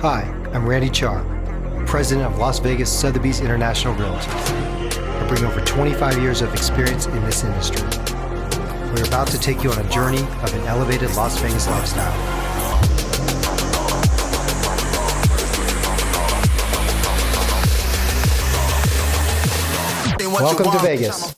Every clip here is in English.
Hi, I'm Randy Char, President of Las Vegas Sotheby's International Realty. I bring over 25 years of experience in this industry. We're about to take you on a journey of an elevated Las Vegas lifestyle. Welcome to Vegas.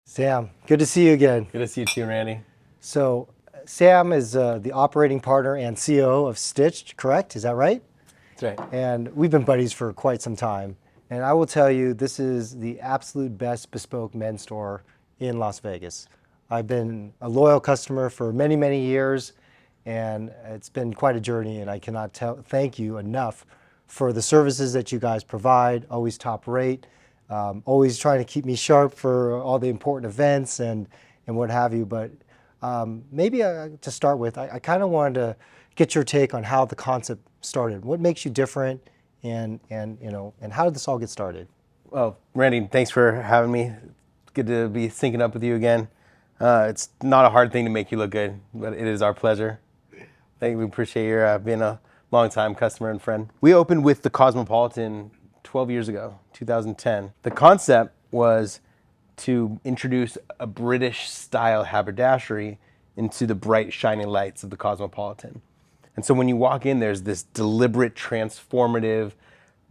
Sam, good to see you again. Good to see you too, Randy. So, Sam is the operating partner and CEO of Stitched, correct? Is that right? That's right. And we've been buddies for quite some time. And I will tell you, this is the absolute best bespoke men's store in Las Vegas. I've been a loyal customer for many, many years, and it's been quite a journey, and I cannot thank you enough for the services that you guys provide, always top rate, always trying to keep me sharp for all the important events and what have you. But maybe to start with, I kind of wanted to get your take on how the concept started. What makes you different, and how did this all get started? Well, Randy, thanks for having me. It's good to be syncing up with you again. It's not a hard thing to make you look good, but it is our pleasure. We appreciate your being a longtime customer and friend. We opened with the Cosmopolitan 12 years ago, 2010. The concept was to introduce a British-style haberdashery into the bright, shining lights of the Cosmopolitan. And so when you walk in, there's this deliberate, transformative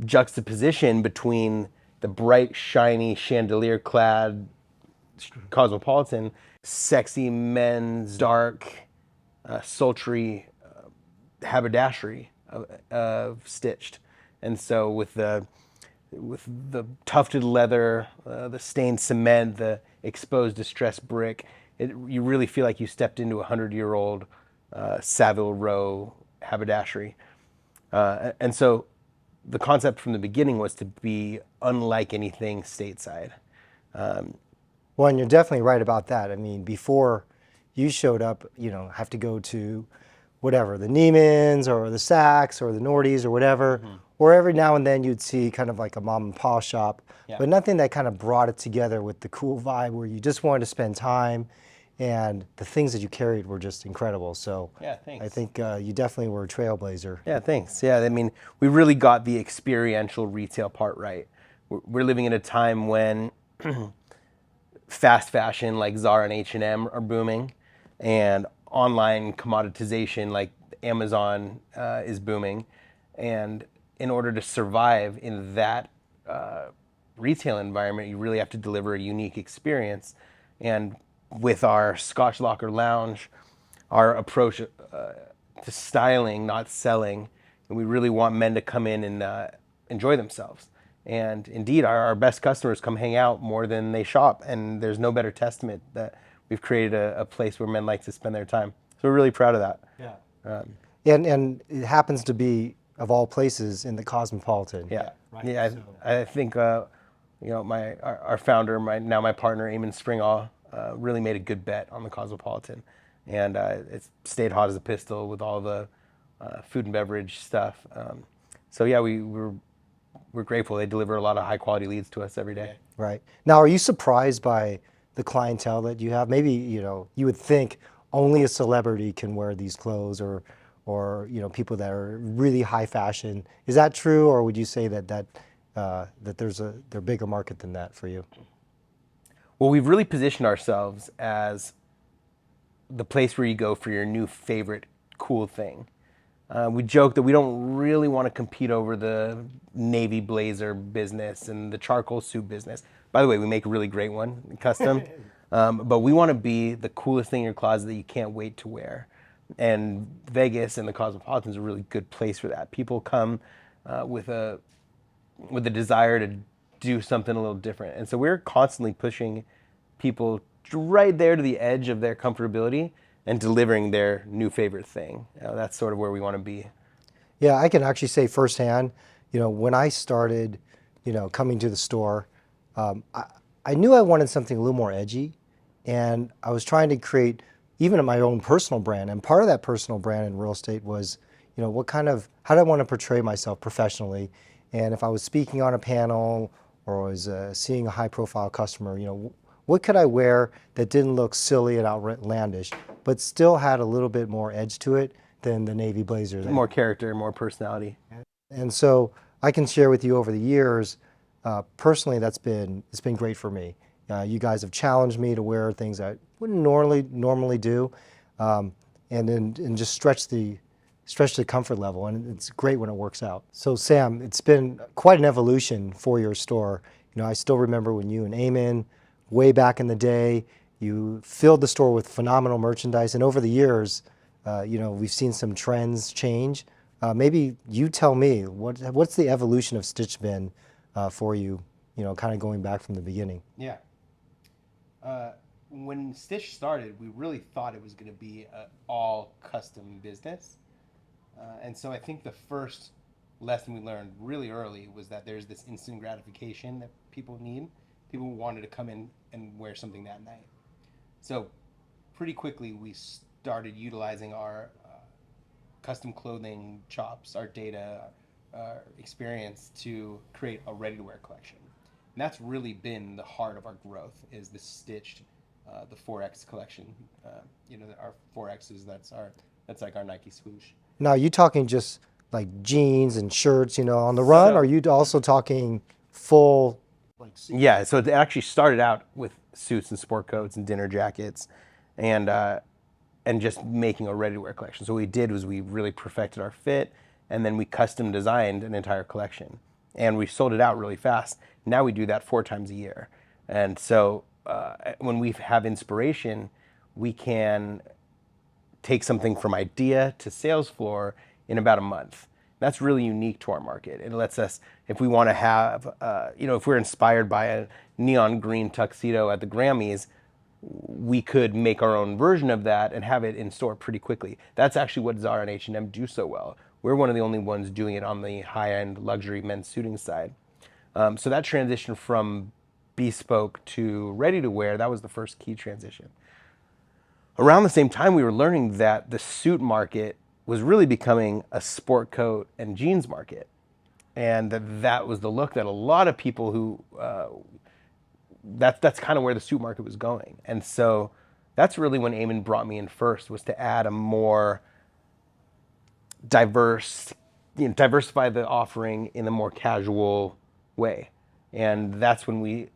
juxtaposition between the bright, shiny, chandelier-clad Cosmopolitan, sexy men's dark, sultry haberdashery of Stitched. And so with the tufted leather, the stained cement, the exposed distressed brick, you really feel like you stepped into a 100-year-old Savile Row haberdashery. And so the concept from the beginning was to be unlike anything stateside. Well, and you're definitely right about that. I mean, before you showed up, have to go to whatever, the Neiman's or the Saks or the Nordy's or whatever, or every now and then you'd see kind of like a mom and pop shop, but nothing that kind of brought it together with the cool vibe where you just wanted to spend time, and the things that you carried were just incredible. So Yeah, thanks. I think you definitely were a trailblazer. Yeah, thanks. Yeah, I mean, we really got the experiential retail part right. We're living in a time when fast fashion like Zara and H&M are booming, and online commoditization like Amazon is booming. And in order to survive in that retail environment, you really have to deliver a unique experience. And with our Scotch Locker Lounge, our approach to styling, not selling, and we really want men to come in and enjoy themselves. And indeed, our best customers come hang out more than they shop, and there's no better testament that we've created a place where men like to spend their time. So we're really proud of that. Yeah. And it happens to be, of all places, in the Cosmopolitan. Yeah. Right? Yeah. I think our founder, my partner, Eamon Springall, really made a good bet on the Cosmopolitan, and it's stayed hot as a pistol with all the food and beverage stuff. So yeah, we're grateful. They deliver a lot of high quality leads to us every day. Right. Now, are you surprised by the clientele that you have? Maybe, you would think only a celebrity can wear these clothes, or people that are really high fashion. Is that true, or would you say that there's a bigger market than that for you? Well, we've really positioned ourselves as the place where you go for your new favorite cool thing. We joke that we don't really want to compete over the navy blazer business and the charcoal suit business. By the way, we make a really great one, custom. But we want to be the coolest thing in your closet that you can't wait to wear. And Vegas and the Cosmopolitan is a really good place for that. People come with a desire to do something a little different. And so we're constantly pushing people right there to the edge of their comfortability and delivering their new favorite thing. That's sort of where we want to be. Yeah, I can actually say firsthand, when I started, coming to the store, I knew I wanted something a little more edgy, and I was trying to create even my own personal brand. And part of that personal brand in real estate was, how do I want to portray myself professionally? And if I was speaking on a panel or was seeing a high profile customer, what could I wear that didn't look silly and outlandish, but still had a little bit more edge to it than the navy blazer. More character, more personality. And so I can share with you over the years, personally, it's been great for me. You guys have challenged me to wear things I wouldn't normally do, and just stretch the comfort level, and it's great when it works out. So Sam, it's been quite an evolution for your store. I still remember when you and Eamon, way back in the day, you filled the store with phenomenal merchandise, and over the years, we've seen some trends change. Maybe you tell me, what's the evolution of Stitch been for you, kind of going back from the beginning? Yeah. When Stitch started, we really thought it was going to be an all custom business. And so I think the first lesson we learned really early was that there's this instant gratification that people need. People wanted to come in and wear something that night. So pretty quickly we started utilizing our custom clothing chops, our data, our experience to create a ready-to-wear collection. And that's really been the heart of our growth, is the stitched, the 4X collection. Our 4Xs, that's like our Nike swoosh. Now, are you talking just like jeans and shirts, on the run? Or are you also talking full? Yeah, so it actually started out with suits and sport coats and dinner jackets, and just making a ready-to-wear collection. So what we did was we really perfected our fit, and then we custom designed an entire collection, and we sold it out really fast. Now we do that 4 times a year, and so when we have inspiration, we can take something from idea to sales floor in about a month. That's really unique to our market. It lets us, if we want to have, if we're inspired by a neon green tuxedo at the Grammys, we could make our own version of that and have it in store pretty quickly. That's actually what Zara and H&M do so well. We're one of the only ones doing it on the high-end luxury men's suiting side. So that transition from bespoke to ready-to-wear, that was the first key transition. Around the same time, we were learning that the suit market was really becoming a sport coat and jeans market. And that was the look that a lot of people who, that's kind of where the suit market was going. And so that's really when Eamon brought me in first, was to add a more diversify the offering in a more casual way. And that's when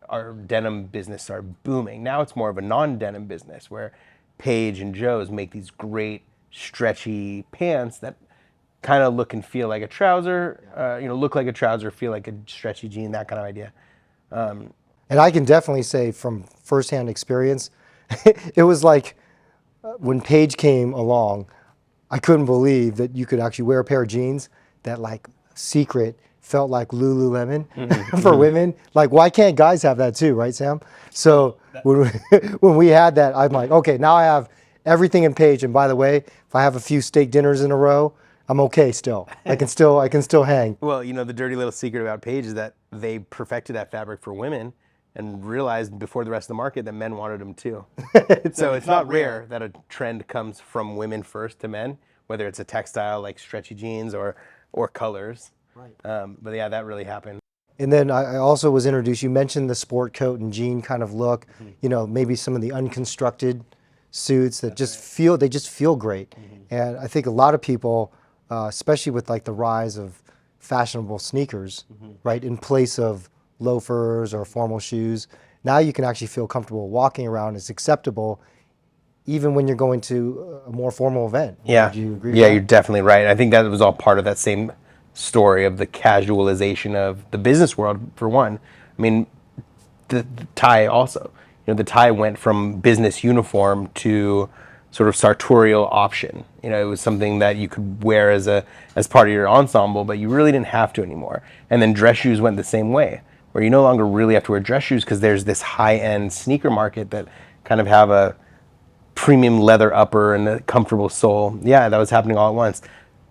our denim business started booming. Now it's more of a non-denim business where Paige and Joe's make these great stretchy pants that kind of look and feel like a trouser, look like a trouser, feel like a stretchy jean, that kind of idea. And I can definitely say from firsthand experience, it was like when Paige came along, I couldn't believe that you could actually wear a pair of jeans that like secret felt like Lululemon for women. Like, why can't guys have that too, right, Sam? So when we had that, I'm like, okay, now I have everything in Paige. And by the way, if I have a few steak dinners in a row, I'm okay still. I can still hang. Well, the dirty little secret about Paige is that they perfected that fabric for women and realized before the rest of the market that men wanted them too. So it's not rare that a trend comes from women first to men, whether it's a textile like stretchy jeans or colors. Right. But yeah, that really happened. And then I also was introduced, you mentioned the sport coat and jean kind of look, maybe some of the unconstructed suits that just feel great. And I think a lot of people, especially with like the rise of fashionable sneakers, right, in place of loafers or formal shoes, now you can actually feel comfortable walking around. It's acceptable even when you're going to a more formal event. Yeah. Do you agree with Yeah, that? you're definitely right. I think that was all part of that same story of the casualization of the business world, for one. I mean, the tie also. The tie went from business uniform to sort of sartorial option. It was something that you could wear as part of your ensemble, but you really didn't have to anymore. And then dress shoes went the same way, where you no longer really have to wear dress shoes because there's this high-end sneaker market that kind of have a premium leather upper and a comfortable sole. Yeah, that was happening all at once.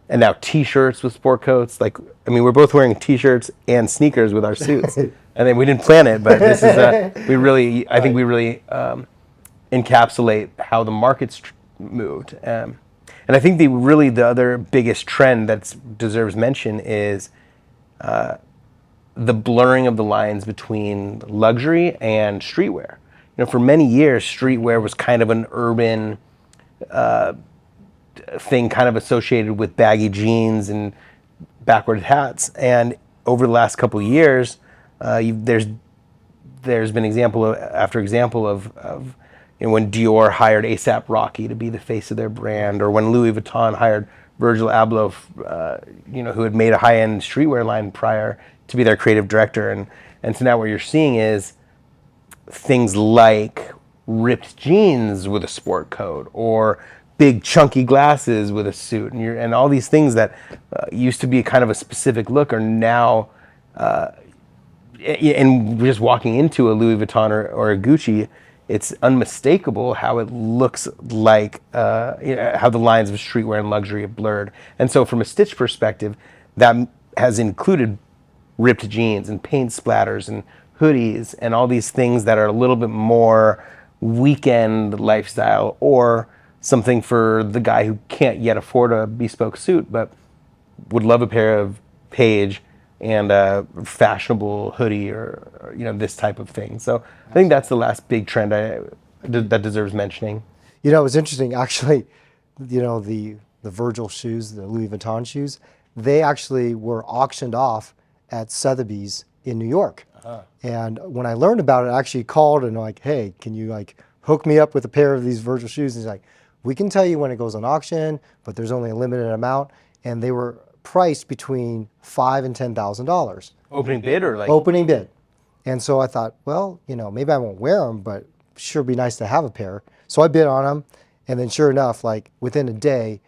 And now T-shirts with sport coats. We're both wearing T-shirts and sneakers with our suits. And then we didn't plan it, but this is I think we really encapsulate how the market's moved. And I think the other biggest trend that deserves mention is the blurring of the lines between luxury and streetwear. For many years, streetwear was kind of an urban thing, kind of associated with baggy jeans and backward hats. And over the last couple of years, there's been example after example of when Dior hired ASAP Rocky to be the face of their brand, or when Louis Vuitton hired Virgil Abloh, who had made a high-end streetwear line prior, to be their creative director. And so now what you're seeing is things like ripped jeans with a sport coat, or big chunky glasses with a suit, and all these things that used to be kind of a specific look are now, and just walking into a Louis Vuitton or a Gucci, it's unmistakable how it looks like, how the lines of streetwear and luxury have blurred. And so from a Stitch perspective, that has included ripped jeans and paint splatters and hoodies and all these things that are a little bit more weekend lifestyle, or something for the guy who can't yet afford a bespoke suit but would love a pair of Page and a fashionable hoodie, or this type of thing. So I think that's the last big trend that deserves mentioning. It was interesting actually. The Virgil shoes, the Louis Vuitton shoes, they actually were auctioned off at Sotheby's in New York. And when I learned about it, I actually called and like, hey, can you hook me up with a pair of these Virgil shoes? And he's like, we can tell you when it goes on auction, but there's only a limited amount. And they were priced between $5,000 and $10,000. Opening bid, or like? Opening bid. And so I thought, well, maybe I won't wear them, but sure be nice to have a pair. So I bid on them. And then sure enough, within a day,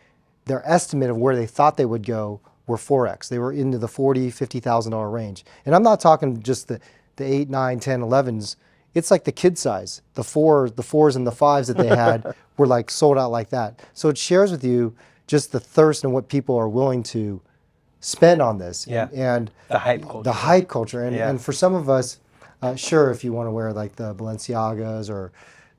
their estimate of where they thought they would go were 4X. They were into the $40,000, $50,000 range. And I'm not talking just the 8, 9, 10, 11s. It's like the kid size. The fours and the fives that they had were sold out like that. So it shares with you just the thirst and what people are willing to spend on this. Yeah. And the hype culture. The hype culture. And, Yeah. and for some of us, sure, if you want to wear the Balenciagas or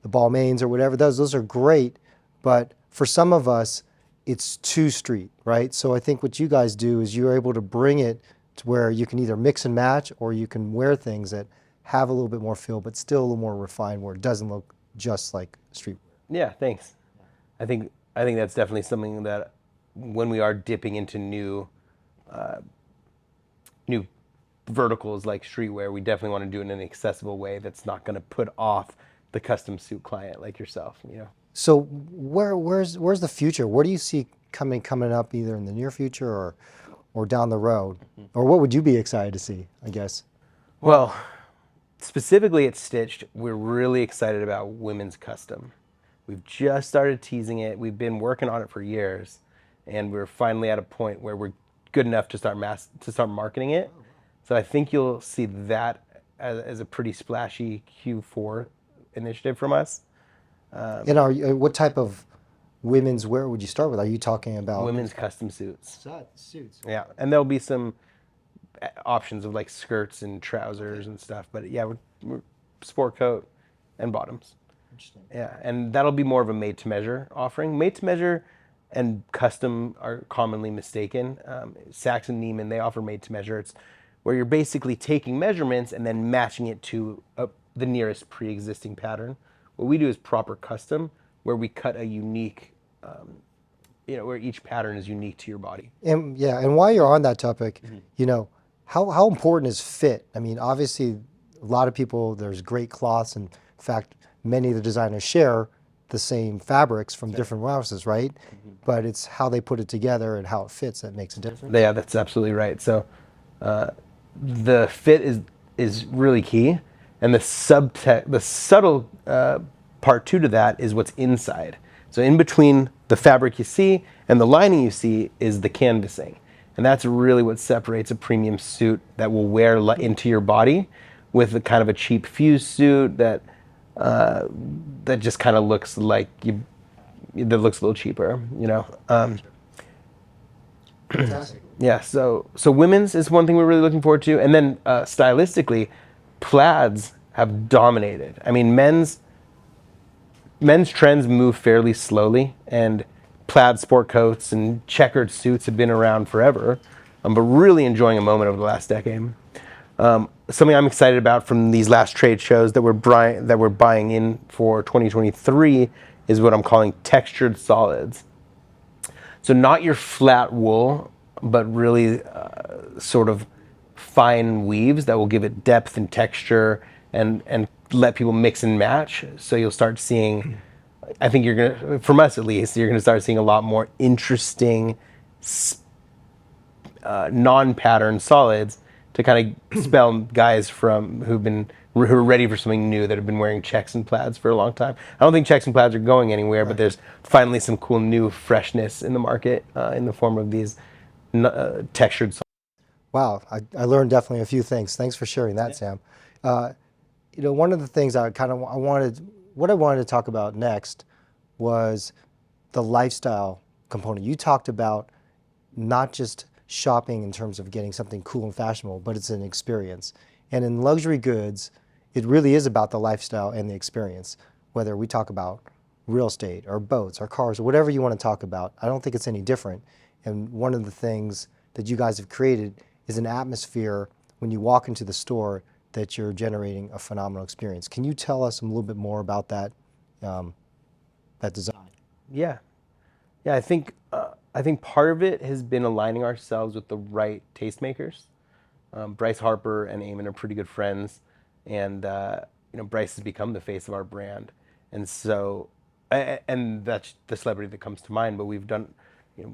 the Balmains or whatever, those are great. But for some of us, it's too street, right? So I think what you guys do is you're able to bring it to where you can either mix and match, or you can wear things that have a little bit more feel, but still a little more refined, where it doesn't look just like streetwear. Yeah, thanks. I think that's definitely something that when we are dipping into new verticals like streetwear, we definitely want to do it in an accessible way that's not going to put off the custom suit client like yourself. So where's the future? Where do you see coming up, either in the near future or down the road? Or what would you be excited to see, I guess? Well, specifically at Stitched, we're really excited about women's custom. We've just started teasing it. We've been working on it for years, and we're finally at a point where we're good enough to start marketing it. So I think you'll see that as a pretty splashy Q4 initiative from us. And what type of women's wear would you start with? Are you talking about Women's custom suits? Suits. Yeah, and there'll be some options of skirts and trousers and stuff. But yeah, we're sport coat and bottoms. Interesting. Yeah, and that'll be more of a made-to-measure offering. Made-to-measure and custom are commonly mistaken. Saks and Neiman, they offer made-to-measure. It's where you're basically taking measurements and then matching it to the nearest pre-existing pattern. What we do is proper custom, where we cut a unique, where each pattern is unique to your body. And while you're on that topic, how important is fit? I mean, obviously, a lot of people, there's great cloths. In fact, many of the designers share the same fabrics from different warehouses, right? But it's how they put it together and how it fits that makes a difference. Yeah, that's absolutely right. So the fit is really key, and the subtle part two to that is what's inside. So in between the fabric you see and the lining you see is the canvassing. And that's really what separates a premium suit that will wear into your body with a kind of a cheap fuse suit that just kind of looks like that looks a little cheaper, Fantastic. Yeah, so women's is one thing we're really looking forward to. And then stylistically, plaids have dominated. I mean, men's trends move fairly slowly, and plaid sport coats and checkered suits have been around forever, but really enjoying a moment over the last decade. Something I'm excited about from these last trade shows that we're buying in for 2023 is what I'm calling textured solids. So not your flat wool, but really sort of fine weaves that will give it depth and texture and let people mix and match. So you'll start seeing, I think you're gonna, from us at least, you're gonna start seeing a lot more interesting non-pattern solids to kind of spell guys from who are ready for something new that have been wearing checks and plaids for a long time. I don't think checks and plaids are going anywhere, but there's finally some cool new freshness in the market in the form of these textured solids. Wow, I learned definitely a few things. Thanks for sharing that, Sam. One of the things what I wanted to talk about next was the lifestyle component. You talked about not just shopping in terms of getting something cool and fashionable, but it's an experience. And in luxury goods, it really is about the lifestyle and the experience. Whether we talk about real estate or boats or cars or whatever you want to talk about, I don't think it's any different. And one of the things that you guys have created is an atmosphere when you walk into the store that you're generating a phenomenal experience. Can you tell us a little bit more about that design? Yeah, yeah. I think part of it has been aligning ourselves with the right tastemakers. Bryce Harper and Eamon are pretty good friends, and Bryce has become the face of our brand, and so and that's the celebrity that comes to mind. But we've done,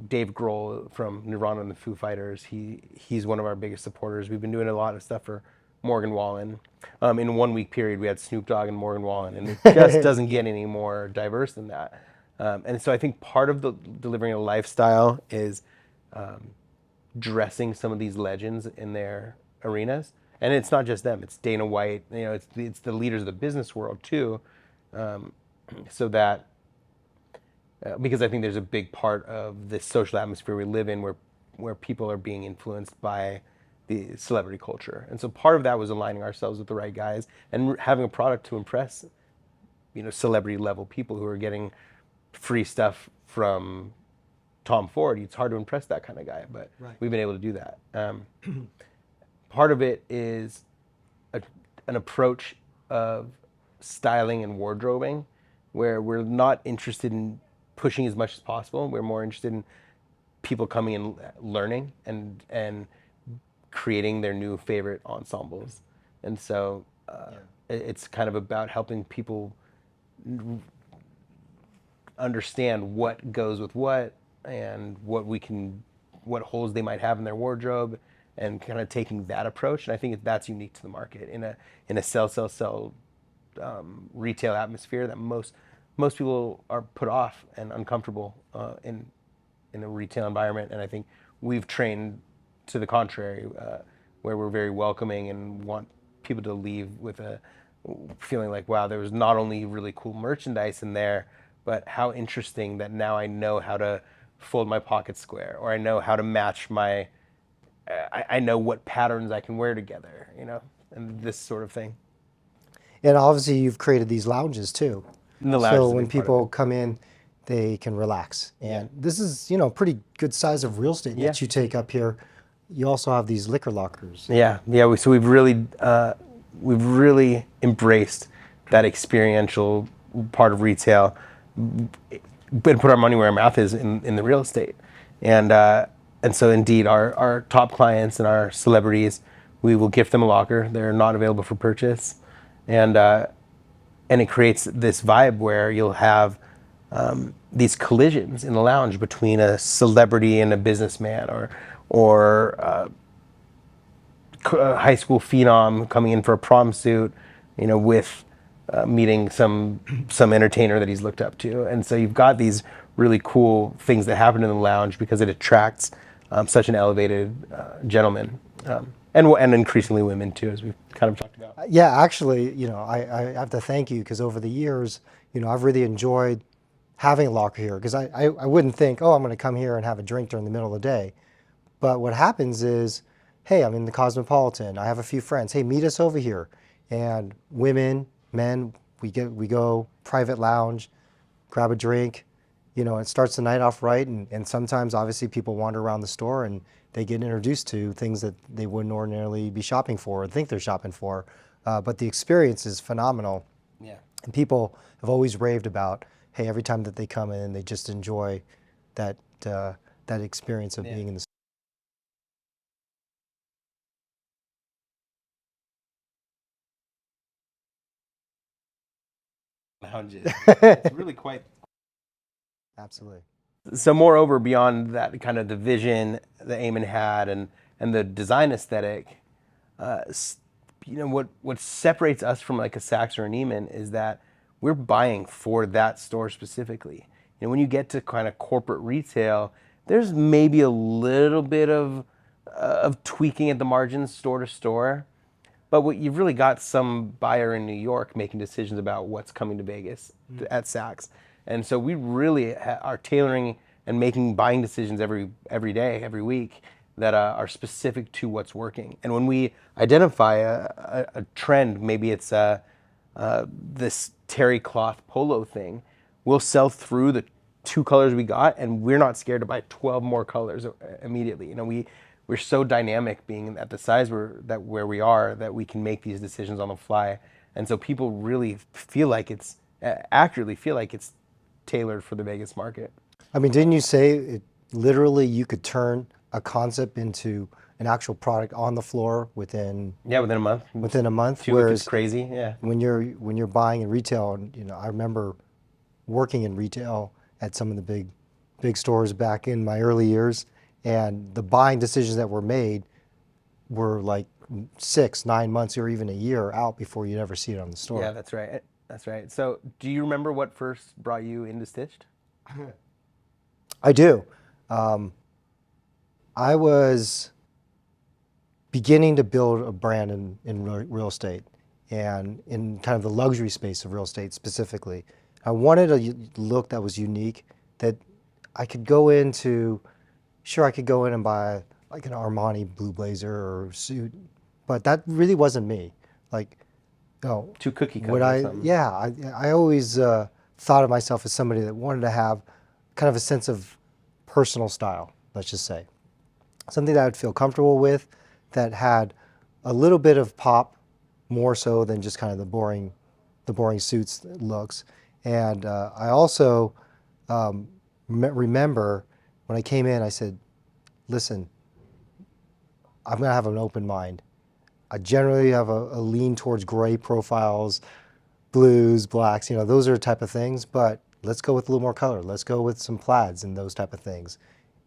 Dave Grohl from Nirvana and the Foo Fighters. He's one of our biggest supporters. We've been doing a lot of stuff for Morgan Wallen. In a 1 week period, we had Snoop Dogg and Morgan Wallen, and it just doesn't get any more diverse than that. And so I think part of the delivering a lifestyle is dressing some of these legends in their arenas. And it's not just them; it's Dana White. It's the leaders of the business world too. So that because I think there's a big part of the social atmosphere we live in where people are being influenced by the celebrity culture. And so part of that was aligning ourselves with the right guys and having a product to impress, celebrity level people who are getting free stuff from Tom Ford. It's hard to impress that kind of guy, but we've been able to do that. Part of it is an approach of styling and wardrobing where we're not interested in pushing as much as possible. We're more interested in people coming and learning and creating their new favorite ensembles. And so it's kind of about helping people understand what goes with what and what holes they might have in their wardrobe, and kind of taking that approach. And I think that's unique to the market in a sell retail atmosphere that most people are put off and uncomfortable in a retail environment. And I think we've trained to the contrary, where we're very welcoming and want people to leave with a feeling like, wow, there was not only really cool merchandise in there, but how interesting that now I know how to fold my pocket square, or I know how to match I know what patterns I can wear together, and this sort of thing. And obviously you've created these lounges too. And the lounge is So a when big part of people it. come in, they can relax. And this is, pretty good size of real estate that you take up here. You also have these liquor lockers. Yeah. So we've really embraced that experiential part of retail, but put our money where our mouth is in the real estate. And so indeed our top clients and our celebrities, we will gift them a locker. They're not available for purchase. And it creates this vibe where you'll have these collisions in the lounge between a celebrity and a businessman, or a high school phenom coming in for a prom suit, with meeting some entertainer that he's looked up to. And so you've got these really cool things that happen in the lounge because it attracts such an elevated gentleman, and increasingly women too, as we've kind of talked about. Yeah, actually, I have to thank you because over the years, I've really enjoyed having a locker here because I wouldn't think, oh, I'm going to come here and have a drink during the middle of the day. But what happens is, hey, I'm in the Cosmopolitan. I have a few friends. Hey, meet us over here. And women, men, we go private lounge, grab a drink, it starts the night off right. And sometimes, obviously, people wander around the store and they get introduced to things that they wouldn't ordinarily be shopping for or think they're shopping for. But the experience is phenomenal. Yeah. And people have always raved about, hey, every time that they come in, they just enjoy that that experience of Yeah. being in the Lounges. It's really quite. Absolutely. So, moreover, beyond that kind of the vision that Eamon had and the design aesthetic, uh, what separates us from like a Saks or an Neiman is that we're buying for that store specifically. When you get to kind of corporate retail, there's maybe a little bit of tweaking at the margins, store to store, but what you've really got some buyer in New York making decisions about what's coming to Vegas at Saks, and so we really are tailoring and making buying decisions every day, every week that are specific to what's working. And when we identify a trend, maybe it's this terry cloth polo thing, we'll sell through the 2 colors we got, and we're not scared to buy 12 more colors immediately. We're so dynamic being at the size where we are that we can make these decisions on the fly, and so people really feel like it's accurately feel like it's tailored for the Vegas market. I mean, didn't you say it literally you could turn a concept into an actual product on the floor Yeah, within a month. within a month? Too, if it's crazy, yeah. When you're buying in retail, and I remember working in retail at some of the big stores back in my early years, and the buying decisions that were made were like 6, 9 months or even a year out before you'd ever see it on the store. Yeah, that's right. That's right. So, do you remember what first brought you into Stitched? I do. I was beginning to build a brand in real estate and in kind of the luxury space of real estate specifically. I wanted a look that was unique, that I could go into, sure, I could go in and buy like an Armani blue blazer or suit, but that really wasn't me. Like, no, Too cookie what cutter or I, something. yeah, I always thought of myself as somebody that wanted to have kind of a sense of personal style, let's just say something that I would feel comfortable with, that had a little bit of pop, more so than just kind of the boring suits looks. And I also remember when I came in, I said, "Listen, I'm gonna have an open mind. I generally have a lean towards gray profiles, blues, blacks, those are the type of things, but let's go with a little more color. Let's go with some plaids and those type of things."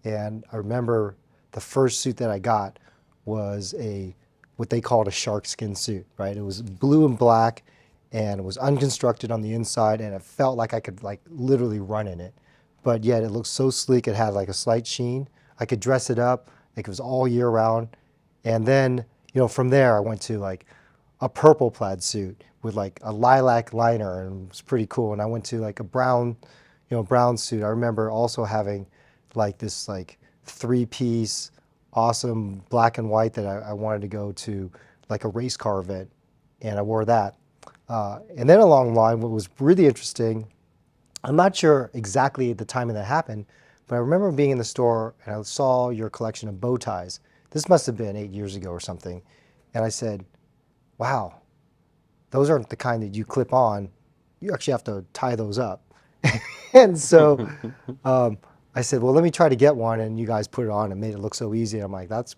And I remember the first suit that I got was what they called a shark skin suit, right? It was blue and black, and it was unconstructed on the inside, and it felt like I could like literally run in it. But yet it looked so sleek, it had like a slight sheen. I could dress it up, like it was all year round. And then, from there I went to like a purple plaid suit with like a lilac liner, and it was pretty cool. And I went to like a brown suit. I remember also having like this like 3-piece awesome black and white that I wanted to go to like a race car event, and I wore that. And then along the line, what was really interesting, I'm not sure exactly at the time that happened, but I remember being in the store and I saw your collection of bow ties. This must have been 8 years ago or something. And I said, wow, those aren't the kind that you clip on. You actually have to tie those up. And so I said, well, let me try to get one. And you guys put it on and made it look so easy. I'm like, that's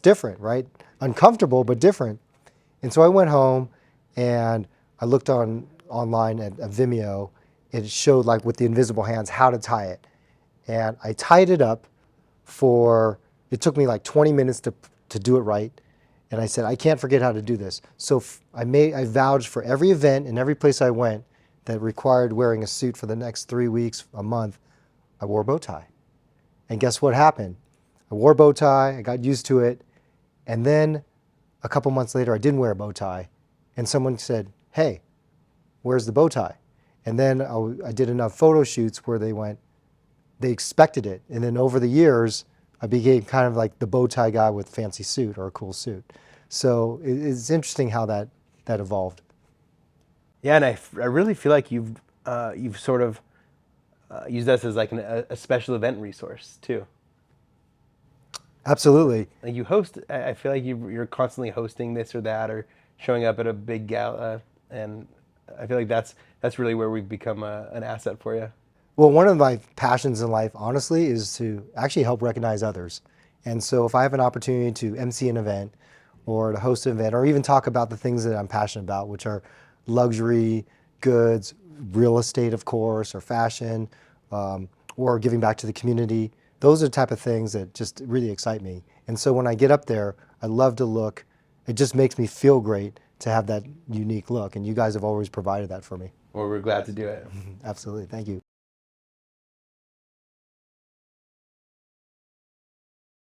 different, right? Uncomfortable, but different. And so I went home and I looked online at Vimeo. It showed like with the invisible hands how to tie it. And I tied it up it took me like 20 minutes to do it right. And I said, I can't forget how to do this. So I vouched for every event and every place I went that required wearing a suit for the next 3 weeks, a month, I wore a bow tie. And guess what happened? I wore a bow tie, I got used to it, and then a couple months later I didn't wear a bow tie, and someone said, hey, where's the bow tie? And then I did enough photo shoots where they expected it. And then over the years, I became kind of like the bow tie guy with a fancy suit or a cool suit. So it's interesting how that evolved. Yeah, and I really feel like you've sort of use us as like a special event resource too. Absolutely. Like you host, I feel like you're constantly hosting this or that, or showing up at a big gala, and I feel like that's really where we've become an asset for you. Well, one of my passions in life, honestly, is to actually help recognize others. And so if I have an opportunity to MC an event or to host an event or even talk about the things that I'm passionate about, which are luxury, goods, real estate, of course, or fashion, or giving back to the community, those are the type of things that just really excite me. And so when I get up there, I love to look. It just makes me feel great to have that unique look. And you guys have always provided that for me. Well, we're glad to do it. Absolutely. Thank you.